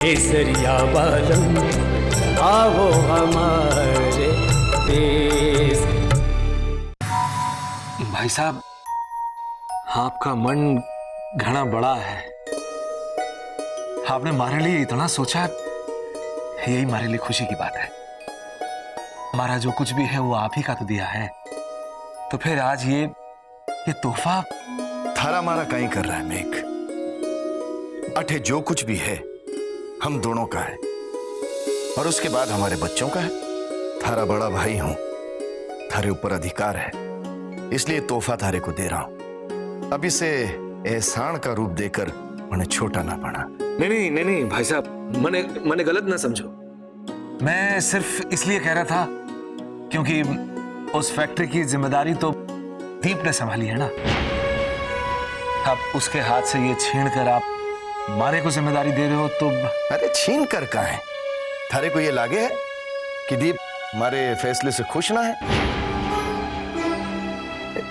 केसरिया बालम आओ हमारे देश। भाई साहब, आपका मन घना बड़ा है। आपने हमारे लिए इतना सोचा, यही हमारे लिए खुशी की बात है। हमारा जो कुछ भी है वो आप ही का तो दिया है, तो फिर आज ये तोहफा थारा मारा कहीं कर रहा है मेघ। अठे जो कुछ भी है हम दोनों का है, और उसके बाद हमारे बच्चों का है। थारा बड़ा भाई हूं, थारे ऊपर अधिकार है, इसलिए तोहफा थारे को दे रहा हूं। अब इसे एहसान का रूप देकर उन्हें छोटा ना पड़ा। नहीं भाई साहब, मने गलत ना समझो। मैं सिर्फ इसलिए कह रहा था क्योंकि उस फैक्ट्री की जिम्मेदारी तो दीप ने संभाली है ना। अब उसके हाथ से ये छीन कर आप मारे को जिम्मेदारी दे रहे हो तो। अरे छीन कर कहां है? थारे को ये लागे है कि दीप हमारे फैसले से खुश ना है?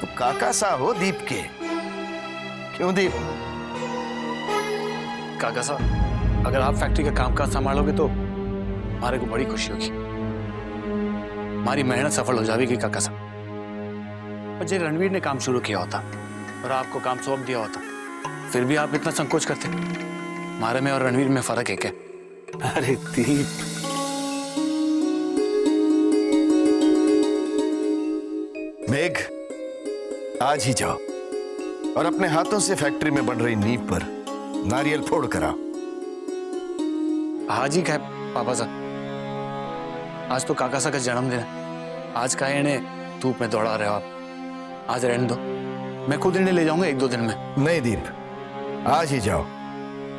तो काका सा हो दीप के। क्यों दीप? काका साहब, अगर आप फैक्ट्री का कामकाज संभालोगे तो हमारे को बड़ी खुशी होगी। हमारी मेहनत सफल हो जाएगी काका साहब। और जे रणवीर ने काम शुरू किया होता और आपको काम सौंप दिया होता, फिर भी आप इतना संकोच करते। हमारे में और रणवीर में फर्क है क्या? अरे दीप, मेघ, आज ही जाओ और अपने हाथों से फैक्ट्री में बन रही नींव पर नारियल फोड़ कराओ। आज ही क्या पापा साहब? आज तो काका साहब का जन्मदिन है। आज का इन्हें धूप में दौड़ा रहे हो आप। आज रहने दो, मैं खुद इन्हें ले जाऊंगा 1-2 दिन में। नहीं दीप, आज ही जाओ।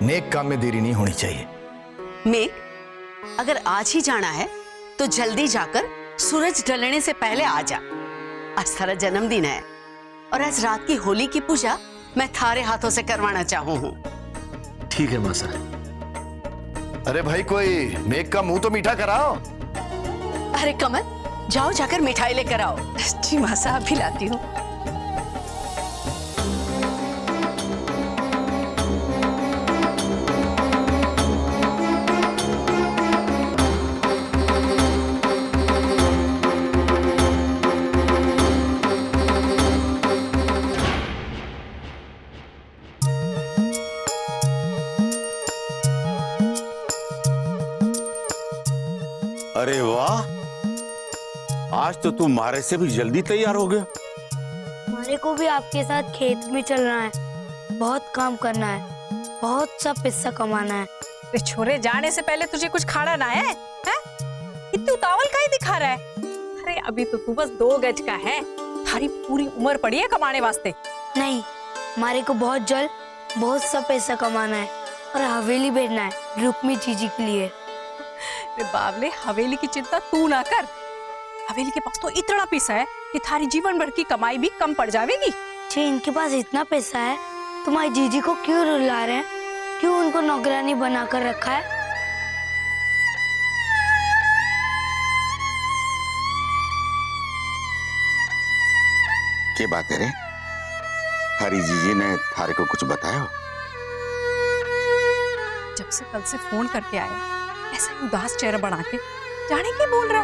नेक काम में देरी नहीं होनी चाहिए। मेघ, अगर आज ही जाना है तो जल्दी जाकर सूरज ढलने से पहले आ जा। आज थारा जन्मदिन है और आज रात की होली की पूजा मैं थारे हाथों से करवाना चाहूं हूं। ठीक है मासा। अरे भाई, कोई मेघ का मुंह तो मीठा कराओ। अरे कमल, जाओ जाकर मिठाई लेकर आओ। जी मां साहब, भी लाती हूँ। अरे वाह, आज तो तुम मारे से भी जल्दी तैयार हो गए। हमारे को भी आपके साथ खेत में चलना है, बहुत काम करना है, बहुत सा पैसा कमाना है। छोरे, जाने से पहले तुझे कुछ खाना ना है? इतनी उतावल काहे दिखा रहा है? अरे अभी तो तू बस 2 गज का है, थारी पूरी उम्र पड़ी है कमाने वास्ते। नहीं, हमारे को बहुत जल्द बहुत सा पैसा कमाना है और हवेली भेजना है रुक्मी जीजी के लिए। बाबले, हवेली की चिंता तू ना कर। हवेली के पास तो इतना पैसा है कि थारी जीवन भर की कमाई भी कम पड़ जाएगी। जी, इनके पास इतना पैसा है, तुम्हारी जीजी को क्यों रुला रहे हैं? क्यों उनको नौकरानी बनाकर रखा है? क्या बात है रे? थारी जीजी ने थारे को कुछ बताया? जब से कल से फोन करके आया, ऐसा ही उदास चेहरा बना के जाने क्या बोल रहा।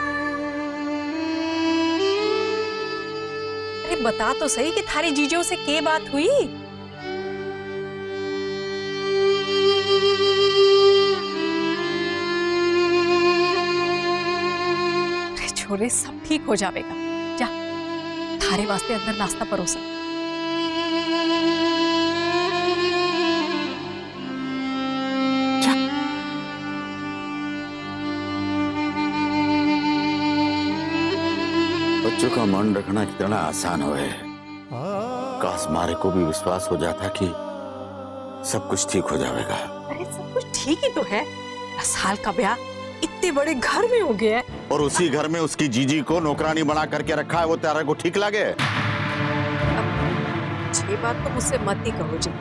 अरे बता तो सही कि थारी जीजों से क्या बात हुई? अरे छोरे, सब ठीक हो जाएगा। जा, थारे वास्ते अंदर नाश्ता परोसा। बच्चों का मन रखना कितना आसान हो है। काश मारे को भी विश्वास हो जाता कि सब कुछ ठीक हो जाएगा। अरे सब कुछ ठीक ही तो है। 10 साल का ब्याह इतने बड़े घर में हो गया है, और उसी घर में उसकी जीजी को नौकरानी बना करके रखा है। वो तारा को ठीक लगे? ये बात तो मुझसे मत ही कहो जी।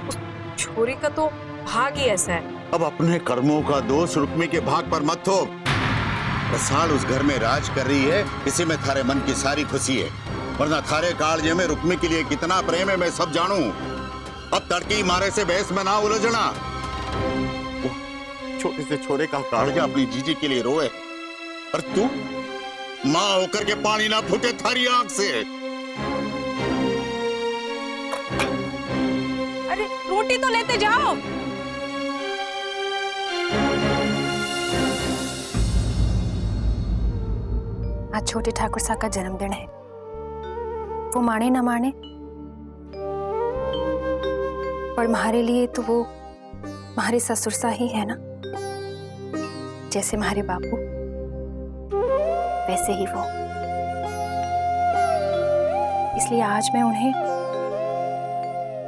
उस छोरी का तो भाग ही ऐसा है। अब अपने कर्मों का दोष रुक्मी के भाग पर मत थोप। 10 साल उस घर में राज कर रही है, इसी में थारे मन की सारी खुशी है। वरना थारे कालजे में रुक्मी के लिए कितना प्रेम है मैं सब जानू। अब तड़की मारे से बहस में ना उलझना। छोटे से छोरे का काढ़जा अपनी जीजी के लिए रोए, और तू माँ होकर के पानी ना फूटे थारी आंख से। अरे रोटी तो लेते जाओ। आज छोटे ठाकुर साहब का जन्मदिन है, वो माने ना माने, पर हमारे लिए तो वो हमारे ससुर सा ही है ना, जैसे हमारे बापू वैसे ही वो। इसलिए आज मैं उन्हें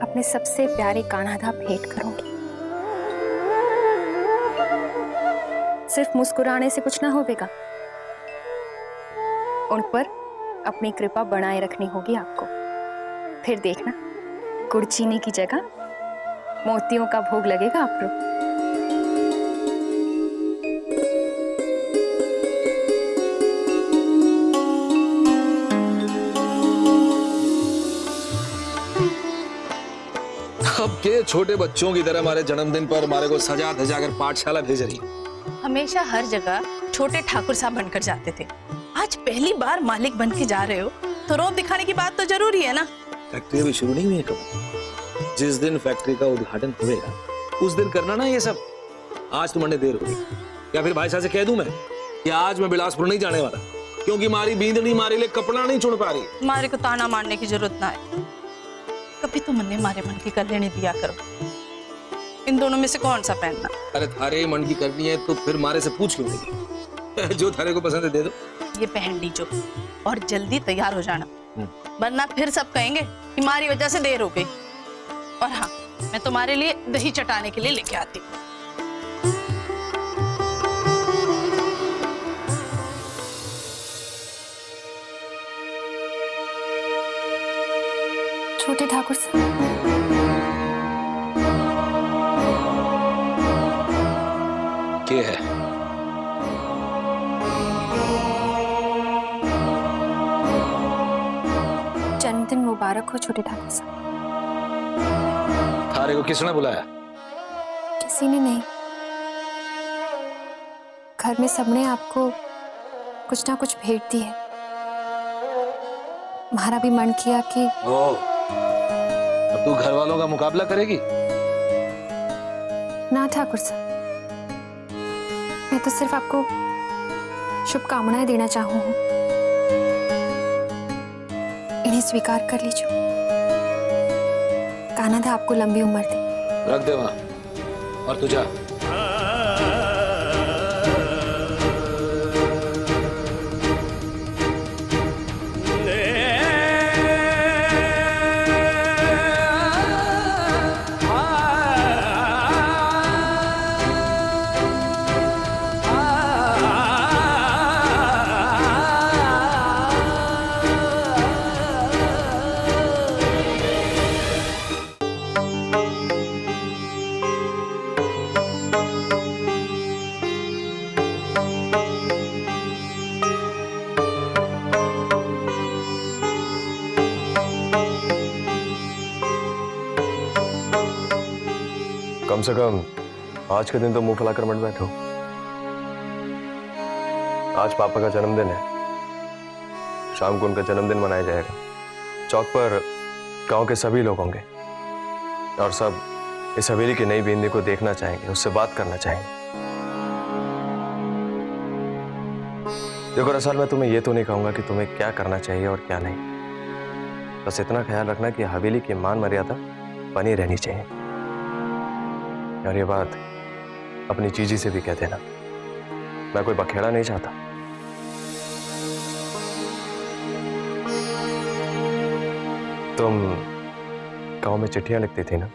अपने सबसे प्यारे कान्हा भेंट करूंगी। सिर्फ मुस्कुराने से कुछ ना होगा, उन पर अपनी कृपा बनाए रखनी होगी आपको। फिर देखना, गुड़ चीनी की जगह मोतियों का भोग लगेगा आपको। अब के छोटे बच्चों की तरह हमारे जन्मदिन पर हमारे को सजा धजा कर पाठशाला भेज रही है। हमेशा हर जगह छोटे ठाकुर साहब बनकर जाते थे, आज पहली बार मालिक बन के जा रहे हो तो रौब दिखाने की बात तो जरूरी है ना। फैक्ट्री अभी शुरू नहीं हुई है कब? जिस दिन फैक्ट्री का उद्घाटन होगा उस दिन करना ना ये सब। आज तो मंडे देर हो गई, या फिर भाई साहब से कह दूं मैं कि आज मैं बिलासपुर नहीं जाने वाला, क्योंकि हमारी बींदड़ी हमारे लिए कपड़ा नहीं चुन पा रही। हमारे को ताना मारने की जरूरत ना है, कभी तो मन ने मारे मन की कर लेने दिया करो। इन दोनों में से कौन सा पहनना? अरे थारे मन की करनी है तो फिर मारे से पूछ क्यों नहीं? जो थारे को पसंद है दे दो। ये पहन लीजो और जल्दी तैयार हो जाना, वरना फिर सब कहेंगे कि हमारी वजह से देर हो गई। और हाँ, मैं तुम्हारे लिए दही चटाने के लिए लेके आती हूँ। छोटे ठाकुर साहब, क्या है? जन्मदिन मुबारक हो छोटे ठाकुर साहब। थारे को किसने बुलाया? किसी ने नहीं, घर में सबने आपको कुछ ना कुछ भेंट दी है। हमारा भी मन किया कि अब तू घर वालों का मुकाबला करेगी? ना ठाकुर साहब, मैं तो सिर्फ आपको शुभकामनाएं देना चाहूँ, इन्हें स्वीकार कर लीजिए। कान्हा आपको लंबी उम्र दे। रख दे वहां और तू जा। कम से कम आज के दिन तो मुंह फैलाकर मत बैठो। आज पापा का जन्मदिन है, शाम को उनका जन्मदिन मनाया जाएगा। चौक पर गांव के सभी लोग होंगे और सब इस हवेली की नई बींदी को देखना चाहेंगे, उससे बात करना चाहेंगे। देखो रसाल, मैं तुम्हें यह तो नहीं कहूंगा कि तुम्हें क्या करना चाहिए और क्या नहीं। बस इतना ख्याल रखना कि हवेली की मान मर्यादा बनी रहनी चाहिए। और ये बात अपनी चीजी से भी कह देना, मैं कोई बखेड़ा नहीं चाहता। तुम गांव में चिट्ठियां लिखती थी ना,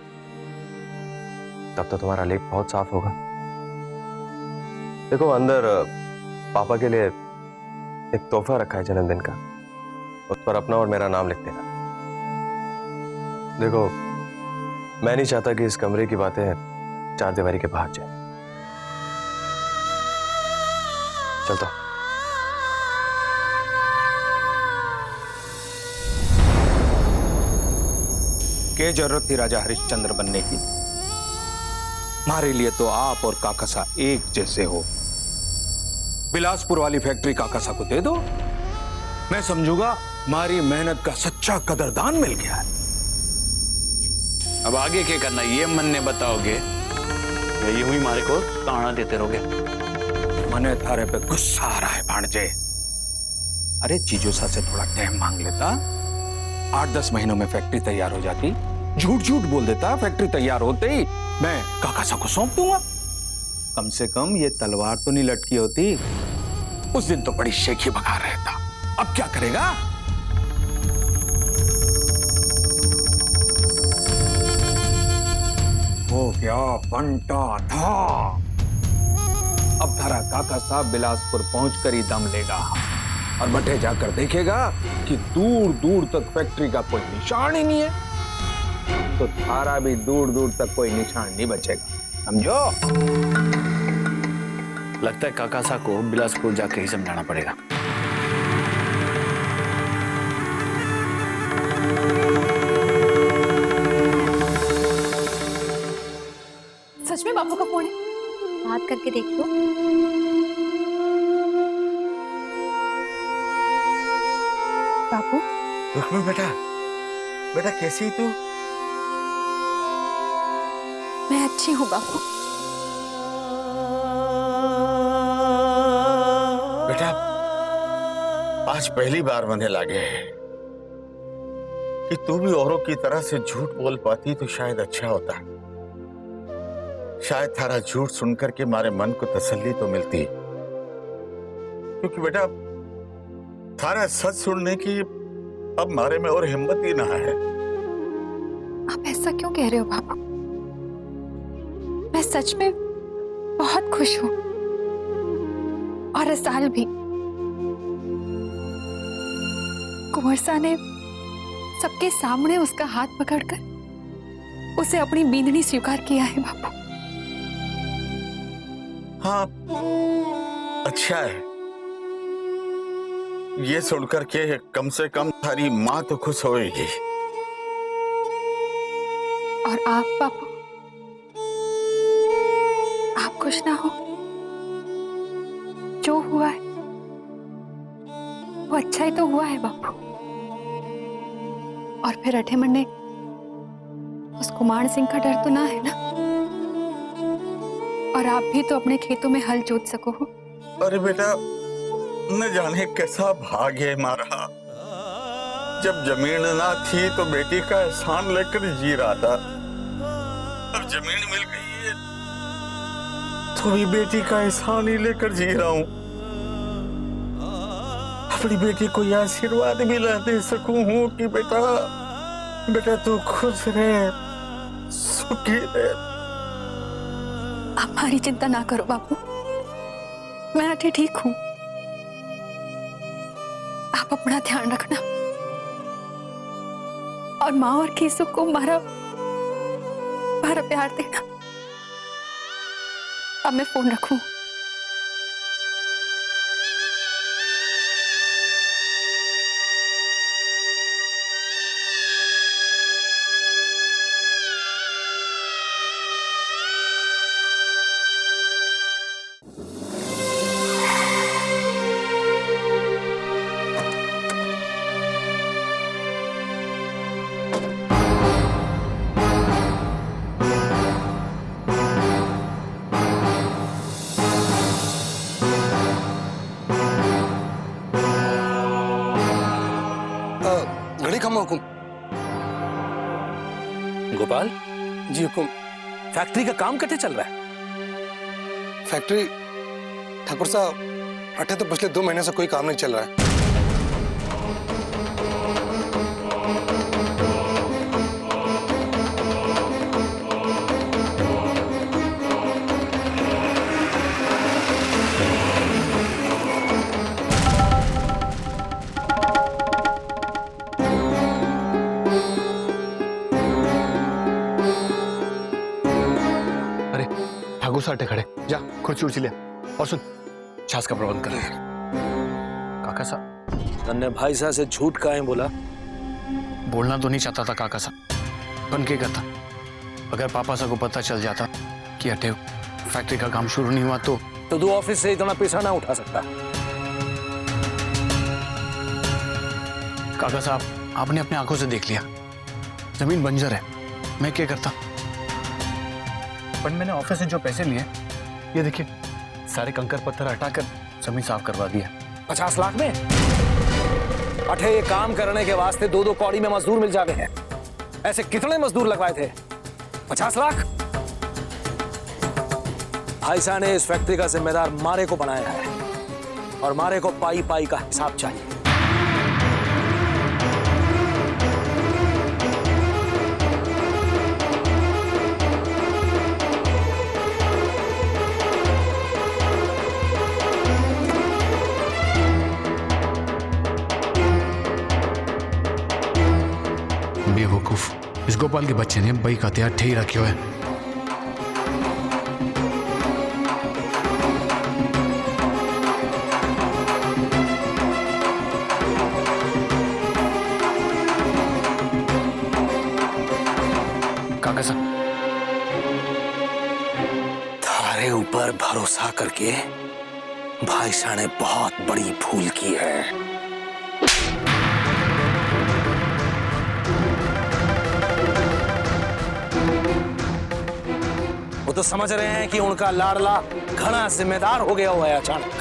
तब तो तुम्हारा लेख बहुत साफ होगा। देखो अंदर पापा के लिए एक तोहफा रखा है जन्मदिन का, उस पर अपना और मेरा नाम लिख देना। देखो मैं नहीं चाहता कि इस कमरे की बातें चार दीवारी के बाहर जाए। चलता हूं। क्या जरूरत थी राजा हरिश्चंद्र बनने की? हमारे लिए तो आप और काकासा एक जैसे हो। बिलासपुर वाली फैक्ट्री काकासा को दे दो, मैं समझूंगा हमारी मेहनत का सच्चा कदरदान मिल गया है। अब आगे क्या करना ये मन ने बताओगे या यूं ही हमारे को ताना देते रहोगे? मने थारे पे गुस्सा आ रहा है भांजे। अरे जीजोसा से थोड़ा टाइम मांग लेता, 8-10 महीनों में फैक्ट्री तैयार हो जाती। झूठ झूठ बोल देता, फैक्ट्री तैयार होते ही मैं काकासा को सौंप दूंगा। कम से कम ये तलवार तो नहीं लटकी होती। उस दिन तो बड़ी शेखी बगा रहता, अब क्या करेगा? हो गया बंटा था। अब धरा काका साहब बिलासपुर पहुंचकर ही दम लेगा और बटे जाकर देखेगा कि दूर दूर तक फैक्ट्री का कोई निशान ही नहीं है, तो थारा भी दूर दूर तक कोई निशान नहीं बचेगा, समझो? लगता है काकासा को बिलासपुर जाके ही समझाना पड़ेगा। सच में बापू का फोन है? बात करके देख लो। बापू। रुक्मी बेटा, बेटा कैसी तू? मैं अच्छी हूँ बापू। बेटा आज पहली बार मने लागे है कि तू भी औरों की तरह से झूठ बोल पाती तो शायद अच्छा होता। शायद थारा झूठ सुनकर के हमारे मन को तसल्ली तो मिलती, क्योंकि बेटा थारा सच सुनने की अब हमारे में और हिम्मत ही ना है। आप ऐसा क्यों कह रहे हो बापू? मैं सच में बहुत खुश हूँ, और रसाल भी। कुंवर सा ने सबके सामने उसका हाथ पकड़कर उसे अपनी बींदनी स्वीकार किया है बापू। हाँ अच्छा है, ये सुनकर के कम से कम थारी माँ तो खुश होएगी। और आप बापू, आप खुश ना हो? जो हुआ है वो अच्छा ही तो हुआ है बापू। और फिर अठेमन ने उस कुमार सिंह का डर तो ना है ना? और आप भी तो अपने खेतों में हल जोत सको हो। अरे बेटा न जाने कैसा भाग्य है हमारा, जब जमीन ना थी तो बेटी का एहसान लेकर जी रहा था, अब जमीन मिल गई है तो भी बेटी का एहसान ही लेकर जी रहा हूं। अपनी बेटी को यह आशीर्वाद भी ला दे सकूं हूं कि बेटा बेटा तू खुश रहे, सुखी रहे। आप हमारी चिंता ना करो बापू, मैं आटे ठीक हूं। आप अपना ध्यान रखना और माँ और केसु को मारा प्यार देना। अब मैं फोन रखूं। हुकुम। गोपाल जी हुकुम। फैक्ट्री का काम कैसे चल रहा है? फैक्ट्री ठाकुर साहब अठे तो पिछले 2 महीने से कोई काम नहीं चल रहा है। अटे खड़े जा कुर्सी उर्सी ले और सुन छाछ का प्रबंध कर। काका साहब तन्ने भाई साहब से झूठ काहे बोला? बोलना तो नहीं चाहता था काका साहब, बन के करता। अगर पापा साहब को पता चल जाता कि अटे फैक्ट्री का काम शुरू नहीं हुआ तो तू ऑफिस से इतना पैसा ना उठा सकता। काका साहब, आपने अपने आंखों से देख लिया, जमीन बंजर है, मैं क्या करता। पर मैंने ऑफिस से जो पैसे लिए, ये देखिए, सारे कंकर पत्थर हटाकर जमीन साफ करवा दिया। 50 लाख में? अठे ये काम करने के वास्ते 2-2 कौड़ी में मजदूर मिल जाते हैं। ऐसे कितने मजदूर लगवाए थे? 50 लाख? भाई साहब ने इस फैक्ट्री का जिम्मेदार मारे को बनाया है और मारे को पाई पाई का हिसाब चाहिए। बेवकूफ, इस गोपाल के बच्चे ने बई का तैयार ठे रखे हुए। काका साहब, थारे ऊपर भरोसा करके भाई साहब ने बहुत बड़ी भूल की है। वो तो समझ रहे हैं कि उनका लाडला घना जिम्मेदार हो गया हुआ है अचानक,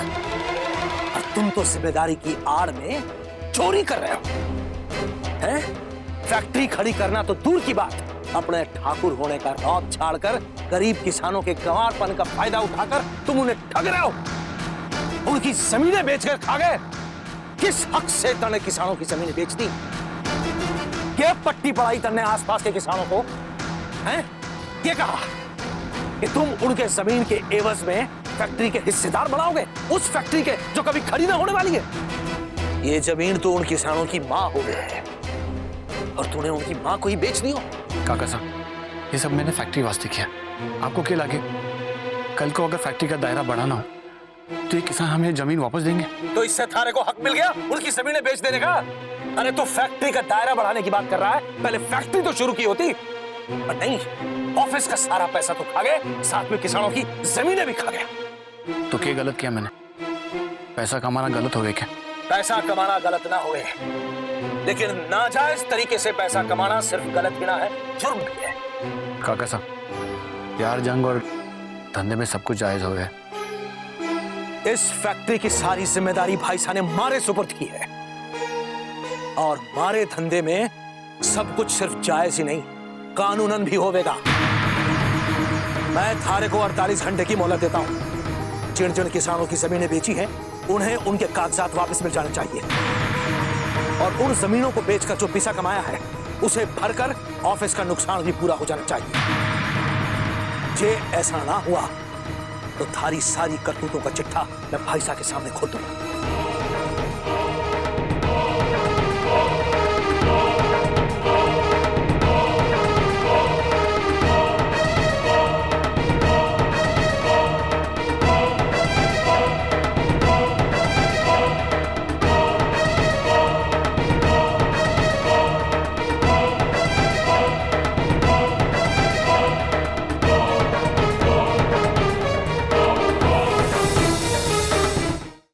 और तुम तो जिम्मेदारी की आड़ में चोरी कर रहे हो। हैं? फैक्ट्री खड़ी करना तो दूर की बात, अपने ठाकुर होने का रौब झाड़कर गरीब किसानों के गंवारपन का फायदा उठाकर तुम उन्हें ठग रहे हो। उनकी जमीनें बेचकर खा गए। किस हक से तने किसानों की जमीनें बेच दी? क्या पट्टी पड़ाई तने आसपास के किसानों को? हैं? ये कहा कि तुम उनके जमीन के एवज में फैक्ट्री के हिस्सेदार बनाओगे, उस फैक्ट्री के जो कभी खड़ी ना होने वाली है। ये जमीन तो उन किसानों की मां हो गई है और तूने उनकी मां को ही बेच दी हो। काका साहब, ये सब मैंने फैक्ट्री वास्ते किया। आपको क्या लगे कल को अगर फैक्ट्री का दायरा बढ़ाना हो तो ये किसान हमें जमीन वापस देंगे? तो इससे थारे को हक मिल गया उनकी जमीनें बेच देने का? अरे तो फैक्ट्री का दायरा बढ़ाने की बात कर रहा है, पहले फैक्ट्री तो शुरू की होती। पर नहीं, ऑफिस का सारा पैसा तो खा गए, साथ में किसानों की जमीनें भी खा गया। तो क्या गलत किया मैंने? पैसा कमाना गलत हो गया क्या? पैसा कमाना गलत ना होवे, लेकिन नाजायज तरीके से पैसा कमाना सिर्फ गलत भी ना है, जुर्म भी है। काका साहब, प्यार, जंग और धंधे में सब कुछ जायज हो गया। इस फैक्ट्री की सारी जिम्मेदारी भाई साहब ने मारे सुपुर्द की है, और मारे धंधे में सब कुछ सिर्फ जायज ही नहीं, कानूनन भी होवेगा। मैं थारे को 48 घंटे की मोहलत देता हूं। जिन जिन किसानों की जमीनें बेची हैं, उन्हें उनके कागजात वापस मिल जाने चाहिए, और उन जमीनों को बेचकर जो पैसा कमाया है उसे भरकर ऑफिस का नुकसान भी पूरा हो जाना चाहिए। जे ऐसा ना हुआ तो थारी सारी करतूतों का चिट्ठा मैं भाई साहब के सामने खोल दूंगा।